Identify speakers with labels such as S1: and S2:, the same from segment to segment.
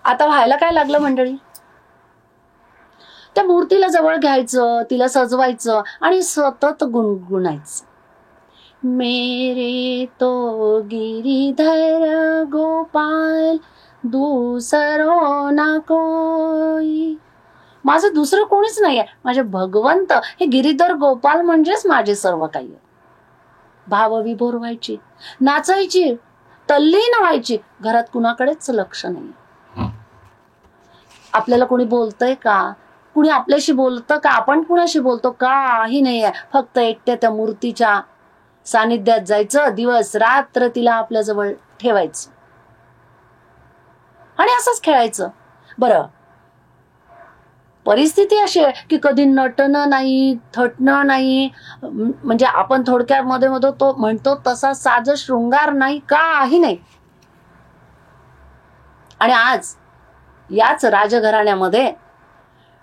S1: आता व्हायला काय लागलं मंडळी, त्या मूर्तीला जवळ घ्यायचं, तिला सजवायचं आणि सतत गुणगुणायचं, मेरे तो गिरिधर गोपाल दूसरो ना कोई. माझं दुसरं कोणीच नाहीये, माझे भगवंत हे गिरिधर गोपाल म्हणजेच माझे सर्व काही. भावविभोर व्हायची, नाचायची, तल्लीन व्हायची, घरात कुणाकडेच लक्ष नाही. आपल्याला कोणी बोलतंय का, कुणी आपल्याशी बोलतं का, आपण कुणाशी बोलतो काही नाहीये, फक्त एकट्या त्या मूर्तीच्या सानिध्यात जायचं, दिवस रात्र तिला आपल्या जवळ ठेवायचं आणि असंच खेळायचं. बरं, परिस्थिती अशी आहे की कधी नटणं नाही, थटणं नाही, म्हणजे आपण थोडक्यामध्ये मध्ये तो म्हणतो तसा साज शृंगार नाही, काही नाही. आणि आज याच राजघराण्यामध्ये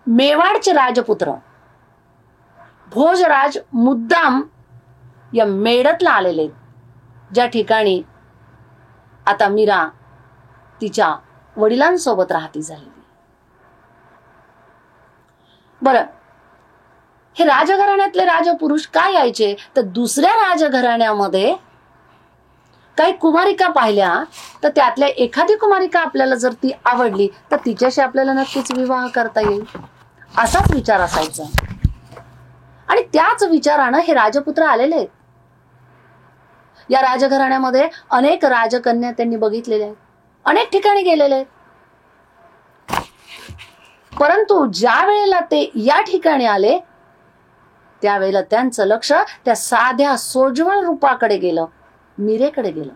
S1: मेवाडचे राजपुत्र भोजराज मुद्दाम या मेळतला आलेले, ज्या ठिकाणी आता मीरा तिच्या वडिलांसोबत राहती झालेली. बरं, हे राजघराण्यातले राजपुरुष काय यायचे तर दुसऱ्या राजघराण्यामध्ये काही कुमारिका पाहिल्या तर त्यातल्या एखादी कुमारिका आपल्याला जर ती आवडली तर तिच्याशी आपल्याला नक्कीच विवाह करता येईल, असाच विचार असायचा. आणि त्याच विचारानं हे राजपुत्र आलेले आहेत. या राजघराण्यामध्ये अनेक राजकन्या त्यांनी बघितलेल्या आहेत, अनेक ठिकाणी गेलेले आहेत. परंतु ज्या वेळेला ते या ठिकाणी आले त्यावेळेला त्यांचं लक्ष त्या साध्या सोज्वळ रूपाकडे गेलं, मीरेकडे गेलं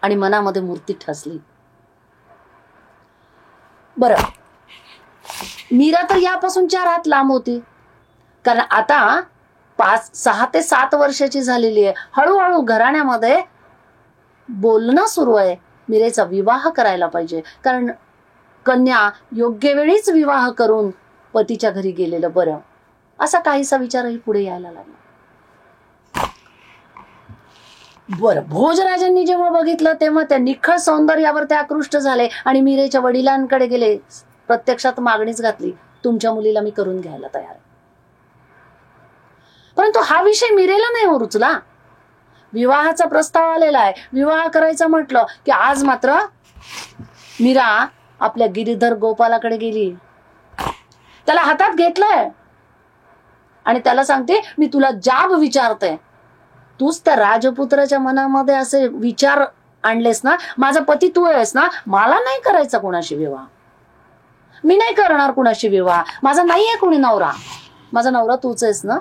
S1: आणि मनामध्ये मूर्ती ठसली. बरं, मीरा तर यापासून 4 हात लांब होती, कारण आता 6 ते 7 वर्षाची झालेली आहे. हळूहळू घराण्यामध्ये बोलणं सुरू आहे, मीरेचा विवाह करायला पाहिजे, कारण कन्या योग्य वेळीच विवाह करून पतीच्या घरी गेलेलं बरं, असा काहीसा विचारही पुढे यायला लागला. बरं, भोजराजांनी जेव्हा बघितलं तेव्हा त्या निखळ सौंदर्यावर ते आकृष्ट झाले आणि मीरेच्या वडिलांकडे गेले. प्रत्यक्षात मागणीच घातली, तुमच्या मुलीला मी करून घ्यायला तयार आहे. परंतु हा विषय मीरेला नाही रुचला. विवाहाचा प्रस्ताव आलेला आहे, विवाह करायचा म्हटलं की आज मात्र मीरा आपल्या गिरिधर गोपालाकडे गेली, त्याला हातात घेतलंय आणि त्याला सांगते, मी तुला जाब विचारते, तूच त्या राजपुत्राच्या मनामध्ये असे विचार आणलेस ना, माझा पती तू आहेस ना, मला नाही करायचा कुणाशी विवाह, मी नाही करणार कुणाशी विवाह, माझा नाहीये कोणी नवरा, माझा नवरा तूच आहेस ना.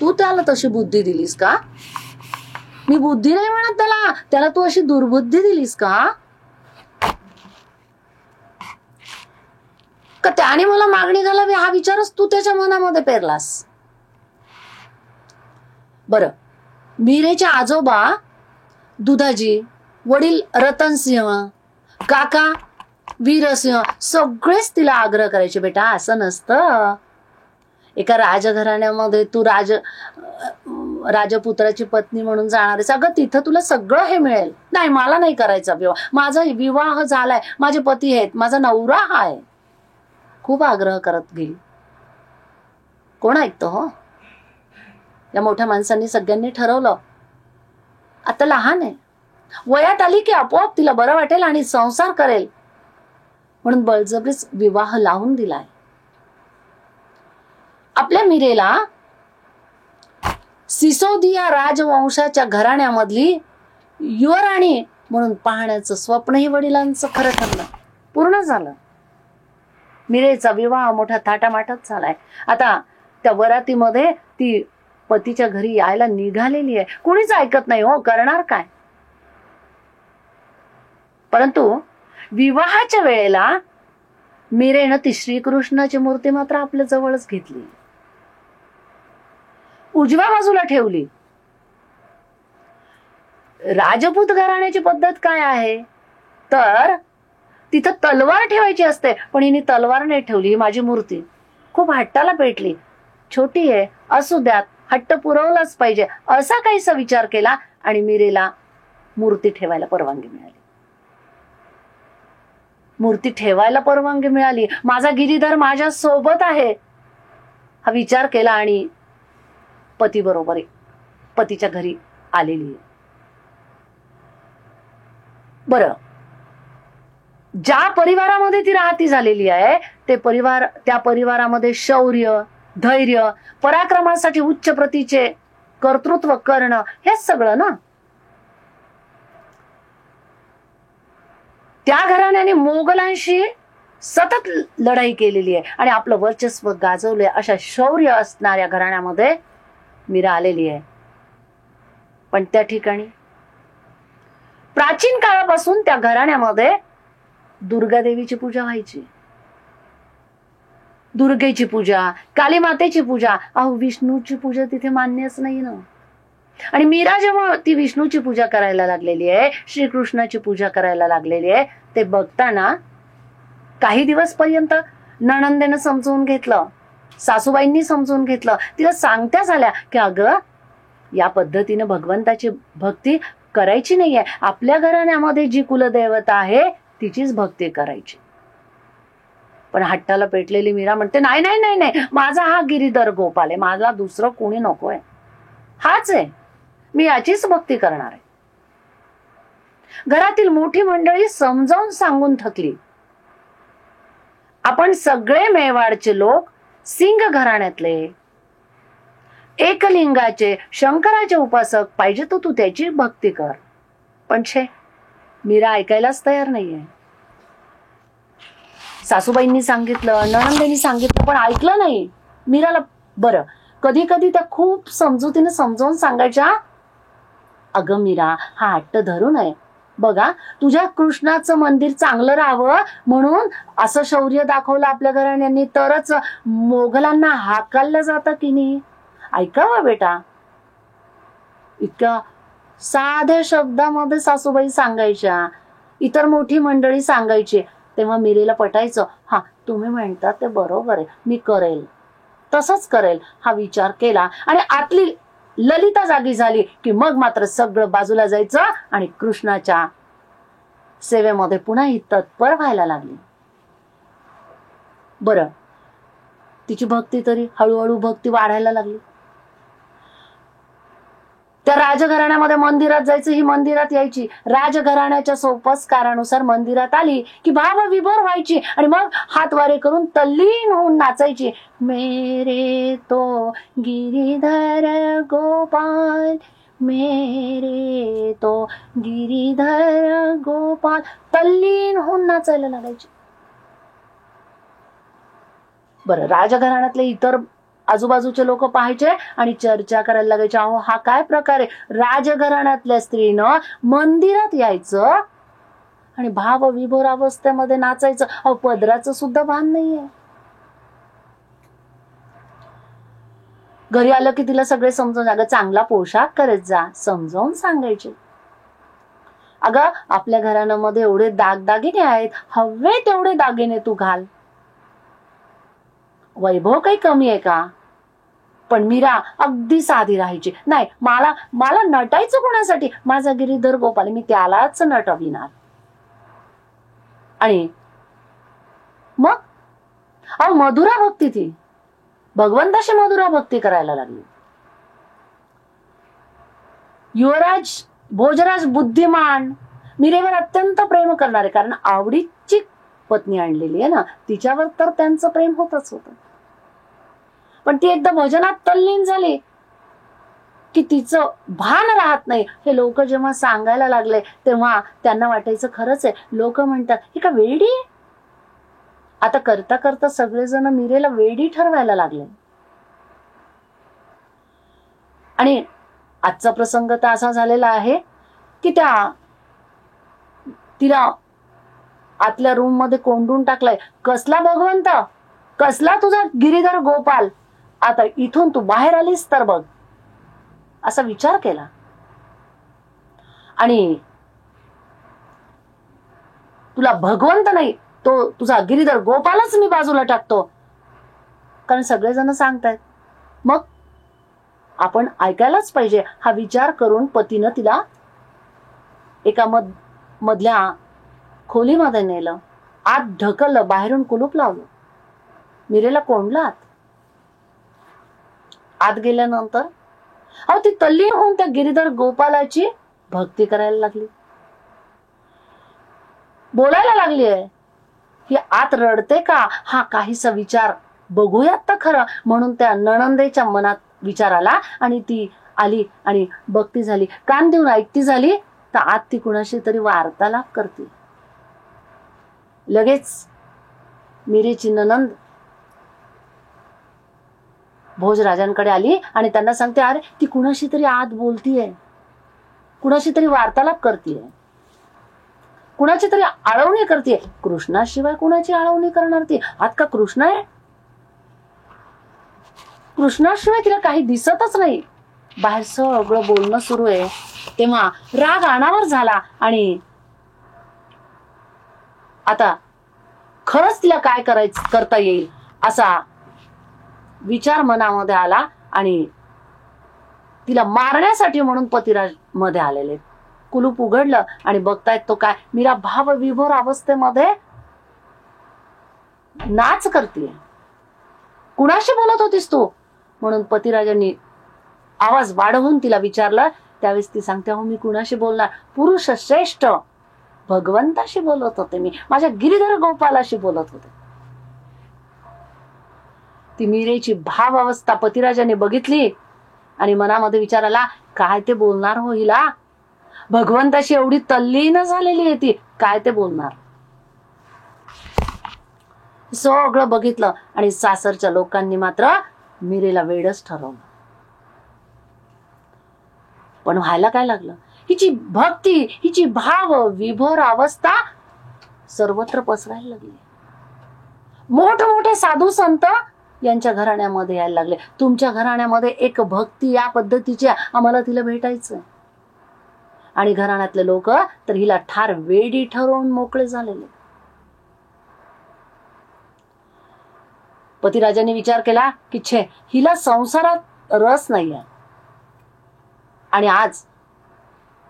S1: तू त्याला तशी बुद्धी दिलीस का? मी बुद्धी नाही म्हणत त्याला तू अशी दुर्बुद्धी दिलीस का त्याने मला मागणी घालावी हा विचारच तू त्याच्या मनामध्ये पेरलास. बरं, मीरेच्या आजोबा दुधाजी, वडील रतनसिंह, काका वीरसिंह सगळेच तिला आग्रह करायचे, बेटा असं नसतं, एका राजघराण्यामध्ये तू राजपुत्राची पत्नी म्हणून जाणार आहेस, अगं तिथं तुला सगळं हे मिळेल. नाही, मला नाही करायचा विवाह, माझा विवाह झालाय, माझे पती आहेत, माझा नवरा हा आहे. खूप आग्रह करत गेली. कोण ऐकतो हो? या मोठ्या माणसांनी सगळ्यांनी ठरवलं आता लहान आहे, वयात आली की आपोआप तिला बरं वाटेल आणि संसार करेल, म्हणून बळजबरीच विवाह लावून दिलाय. आपल्या मीरेला सिसोदिया राजवंशाच्या घराण्यामधली युवराणी म्हणून पाहण्याचं स्वप्नही वडिलांचं खरं ठरलं, पूर्ण झालं. मीरेचा विवाह मोठ्या थाटामाटात झालाय. आता त्या वरातीमध्ये ती पतीच्या घरी यायला निघालेली आहे, कुणीच ऐकत नाही हो, करणार काय. परंतु विवाहाच्या वेळेला मीरेनं ती श्रीकृष्णाची मूर्ती मात्र आपल्या जवळच घेतली, उजव्या बाजूला ठेवली. राजपूत घराण्याची पद्धत काय आहे तर तिथं तलवार ठेवायची असते, पण हिने तलवार नाही ठेवली, ही माझी मूर्ती खूप हट्टाला पेटली, छोटी आहे असू द्यात, हट्ट पुरवलाच पाहिजे असा काहीसा विचार केला आणि मीरेला मूर्ती ठेवायला परवानगी मिळाली. मूर्ती ठेवायला परवानगी मिळाली, माझा गिरीधर माझ्या सोबत आहे, हा विचार केला आणि पती बरोबर पतीच्या घरी आलेली आहे. बरं, ज्या परिवारामध्ये ती राहती झालेली आहे त्या परिवारामध्ये शौर्य, धैर्य, पराक्रमासाठी उच्च प्रतीचे कर्तृत्व करणं, हेच सगळं ना. त्या घराण्याने मोगलांशी सतत लढाई केलेली आहे आणि आपलं वर्चस्व गाजवलंय. अशा शौर्य असणाऱ्या घराण्यामध्ये मीरा आलेली आहे. पण त्या ठिकाणी प्राचीन काळापासून त्या घराण्यामध्ये दुर्गा देवीची पूजा व्हायची. दुर्गेची पूजा, काली मातेची पूजा. अहो, विष्णूची पूजा तिथे मान्यच नाही ना. आणि मीरा जेव्हा ती विष्णूची पूजा करायला लागलेली आहे, श्रीकृष्णाची पूजा करायला लागलेली आहे, ते बघताना काही दिवस पर्यंत नणंदेनं समजून घेतलं, सासूबाईंनी समजून घेतलं. तिला सांगत्या झाल्या की अगं, या पद्धतीने भगवंताची भक्ती करायची नाहीये. आपल्या घराण्यामध्ये जी कुलदेवता आहे तिचीच भक्ती करायची. पण हट्टाला पेटलेली मीरा म्हणते, नाही नाही नाही नाही, माझा हा गिरीधर गोपाल आहे, मला दुसरं कोणी नकोय, हाच आहे, मी याचीच भक्ती करणार आहे. घरातील मोठी मंडळी समजावून सांगून थकली. आपण सगळे मेवाडचे लोक सिंग घराण्यातले, एकलिंगाचे, शंकराचे उपासक, पाहिजे तो तू त्याची भक्ती कर. पण छे, मीरा ऐकायलाच तयार नाहीये. सासूबाईंनी सांगितलं, नणंदेनी सांगितलं, पण ऐकलं नाही मीराला. बरं, कधी कधी त्या खूप समजुतीने समजावून सांगायच्या, अगं मीरा, हा हट्ट धरू नये. बघा, तुझ्या कृष्णाचं मंदिर चांगलं राहावं म्हणून असं शौर्य दाखवलं आपल्या घराण्यांनी, तरच मोगलांना हाकललं जातं की नाही. ऐकावं बेटा. इतक्या साध्या शब्दामध्ये सासूबाई सांगायच्या, इतर मोठी मंडळी सांगायची. तेव्हा मीरेला पटायचं, हा तुम्ही म्हणता ते बरोबर आहे, मी करेल, तसंच करेल, हा विचार केला. आणि आतली ललिता जागी झाली की मग मात्र सगळं बाजूला जायचं आणि कृष्णाच्या सेवेमध्ये पुन्हा ही तत्पर व्हायला लागली. बरं, तिची भक्ती तरी हळूहळू भक्ती वाढायला लागली. त्या राजघराण्यामध्ये मंदिरात जायचं, ही मंदिरात यायची. राजघराण्याच्या सोपस्कारानुसार मंदिरात आली की भाव विभोर व्हायची आणि मग हात वारे करून तल्लीन होऊन नाचायची. मेरे तो गिरीधर गोपाल, मेरे तो गिरीधर गोपाल, तल्लीन होऊन नाचायला लागायची. बरं, राजघराण्यातले इतर आजूबाजूचे लोक पाहायचे आणि चर्चा करायला लागायचे, अहो हा काय प्रकार आहे, राजघराण्यातल्या स्त्रीनं मंदिरात यायचं आणि भाव विभोर अवस्थेमध्ये नाचायचं. अहो, पदराचं सुद्धा भान नाहीये. घरी आलं की तिला सगळे समजून, अगं चांगला पोशाख करत जा, समजावून सांगायचे. अगं, आपल्या घराण्यामध्ये एवढे दागदागिने आहेत, हवे तेवढे दागिने तू घाल, वैभव काही कमी आहे का. पण मीरा अगदी साधी राहायची. नाही, मला नटायचं कोणासाठी, माझा गिरीधर गोपाल, मी त्यालाच नटविणार. आणि मग अहो, मधुरा भक्ती, ती भगवंताशी मधुरा भक्ती करायला लागली. युवराज भोजराज बुद्धिमान मीरेवर अत्यंत प्रेम करणारे, कारण आवडीची पत्नी आणलेली आहे ना, तिच्यावर तर त्यांचं प्रेम होतच होतं. पण ती एकदा भजनात तल्लीन झाली की तिचं भान राहत नाही. हे लोक जेव्हा सांगायला लागले तेव्हा त्यांना वाटायचं खरंच आहे. लोक म्हणतात, ही का वेडी आहे. आता करता करता सगळेजण मीरेला वेडी ठरवायला लागले. आणि आजचा प्रसंग तर असा झालेला आहे की तिला आतल्या रूम मध्ये कोंडून टाकलाय. कसला भगवंत, कसला तुझा गिरीधर गोपाल, आता इथून तू बाहेर आलीस तर बघ, असा विचार केला. आणि तुला भगवंत नाही, तो तुझा गिरीधर गोपालच मी बाजूला टाकतो, कारण सगळेजण सांगतायत, मग आपण ऐकायलाच पाहिजे. हा विचार करून पतीनं तिला एका मधल्या खोलीमध्ये नेलं आत ढकललं, बाहेरून कुलूप लावलं, मीरेला कोंडलं आत. आत गेल्यानंतर अहो ती तल्लीन होऊन त्या गिरीधर गोपालाची भक्ती करायला लागली, बोलायला लागली आहे. ही आत रडते का हा काहीसा विचार बघूयात तर खरं, म्हणून त्या नणंदेच्या मनात विचार आला आणि ती आली आणि भक्ती झाली. कान देऊन ऐकती झाली तर आत ती कुणाशी तरी वार्तालाप करते. लगेच मीरेची नणंद भोजराजांकडे आली आणि त्यांना सांगते, अरे ती कुणाशी तरी आत बोलतीये, कुणाशी तरी वार्तालाप करतीये, कुणाची तरी आळवणी करते. कृष्णाशिवाय कुणाची आळवणी करणार ती? आत का कृष्ण आहे? कृष्णाशिवाय तिला काही दिसतच नाही. बाहेर सगळं बोलणं सुरू आहे. तेव्हा राग अनावर झाला आणि आता खरंच तिला काय करता येईल असा विचार मनामध्ये आला आणि तिला मारण्यासाठी म्हणून पतिराज मध्ये आलेले. कुलूप उघडलं आणि बघतायत तो काय, मीरा भावविभोर अवस्थेमध्ये नाच करते. कुणाशी बोलत होतीस तू? म्हणून पतिराजांनी आवाज वाढवून तिला विचारलं. त्यावेळेस ती सांगते, हो मी कुणाशी बोलणार, पुरुष श्रेष्ठ भगवंताशी बोलत होते, मी माझ्या गिरीधर गोपालाशी बोलत होते. ती मीरेची भाव अवस्था पतिराजाने बघितली आणि मनामध्ये विचार आला, काय ते बोलणार हो हिला? भगवंताशी एवढी तल्लीन झालेली आहे ती, काय ते बोलणार? सगळं बघितलं आणि सासरच्या लोकांनी मात्र मीरेला वेडच ठरवलं. पण व्हायला काय लागलं, हिची भक्ती, हिची भाव विभोर अवस्था सर्वत्र पसरायला लागली. मोठमोठे साधू संत यांच्या घराण्यामध्ये यायला लागले. तुमच्या घराण्यामध्ये एक भक्ती या पद्धतीची, आम्हाला तिला भेटायचं. आणि घराण्यातले लोक तर हिला ठार वेडी ठरवून मोकळे झालेले. पतिराजांनी विचार केला की छे, हिला संसारात रस नाहीये. आणि आज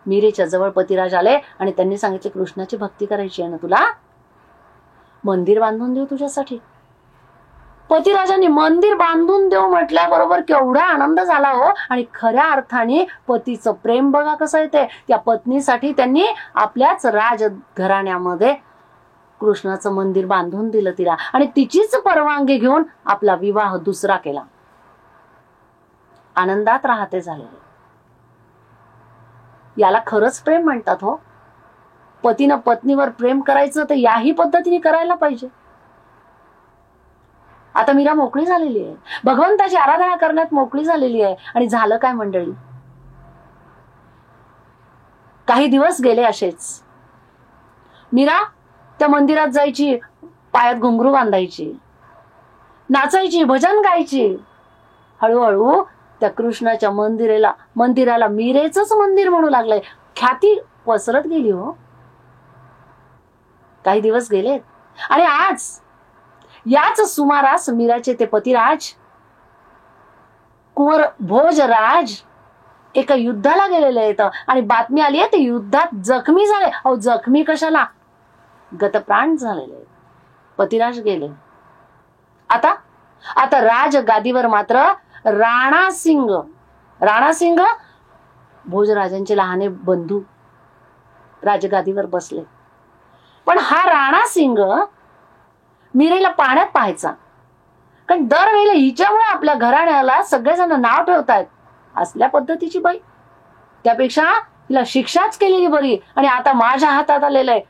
S1: मीरेच्या जवळ पतिराज आले आणि त्यांनी सांगितले, कृष्णाची भक्ती करायची आहे ना तुला, मंदिर बांधून देऊ तुझ्यासाठी. पतिराजांनी मंदिर बांधून देऊ म्हटल्याबरोबर केवढा आनंद झाला हो. आणि खऱ्या अर्थाने पतीचं प्रेम बघा कसं येते. त्या पत्नीसाठी त्यांनी आपल्याच राजघराण्यामध्ये कृष्णाचं मंदिर बांधून दिलं तिला आणि तिचीच परवानगी घेऊन आपला विवाह दुसरा केला. आनंदात राहते झालेले. याला खरंच प्रेम म्हणतात हो. पतीनं पत्नीवर प्रेम करायचं तर याही पद्धतीने करायला पाहिजे. आता मीरा मोकळी झालेली आहे, भगवंताची आराधना करण्यात मोकळी झालेली आहे. आणि झालं काय मंडळी, काही दिवस गेले असेच. मीरा त्या मंदिरात जायची, पायात घुंगरू बांधायची, नाचायची, भजन गायची. हळूहळू त्या कृष्णाच्या मंदिराला मीरेचंच मंदिर म्हणू लागलंय. ख्याती पसरत गेली हो. काही दिवस गेलेत आणि आज याच सुमारास मीराचे ते पतिराज कुंवर भोजराज एका युद्धाला गेलेले आहेत आणि बातमी आली आहे ते युद्धात जखमी झाले. अहो जखमी कशाला, गतप्राण झालेले. पतिराज गेले. आता राजगादीवर मात्र राणासिंग भोजराजांचे लहाने बंधू राजगादीवर बसले. पण हा राणासिंग मीरेला पाण्यात पाहायचा, कारण दरवेळेला हिच्यामुळे आपल्या घराण्याला सगळेजण नाव ठेवतायत. असल्या पद्धतीची बाई, त्यापेक्षा हिला शिक्षाच केलेली बरी. आणि आता माझ्या हातात आलेलं आहे.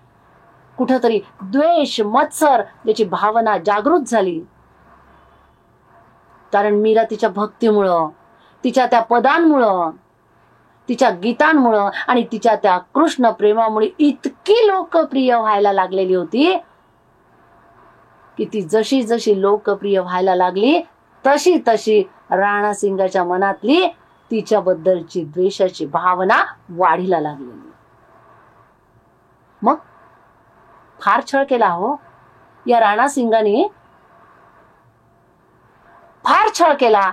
S1: कुठंतरी द्वेष मत्सर याची भावना जागृत झाली. कारण मीरा तिच्या भक्तीमुळं, तिच्या त्या पदांमुळं, तिच्या गीतांमुळं आणि तिच्या त्या कृष्ण प्रेमामुळे इतकी लोकप्रिय व्हायला लागलेली होती की ती जशी जशी लोकप्रिय व्हायला लागली तशी तशी राणासिंगाच्या मनातली तिच्याबद्दलची द्वेषाची भावना वाढीला लागलेली. मग फार छळ केला हो या राणासिंगाने, फार छळ केला.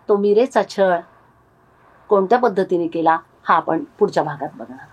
S1: तो मीरेचा छळ कोणत्या पद्धतीने केला हा आपण पुढच्या भागात बघणार.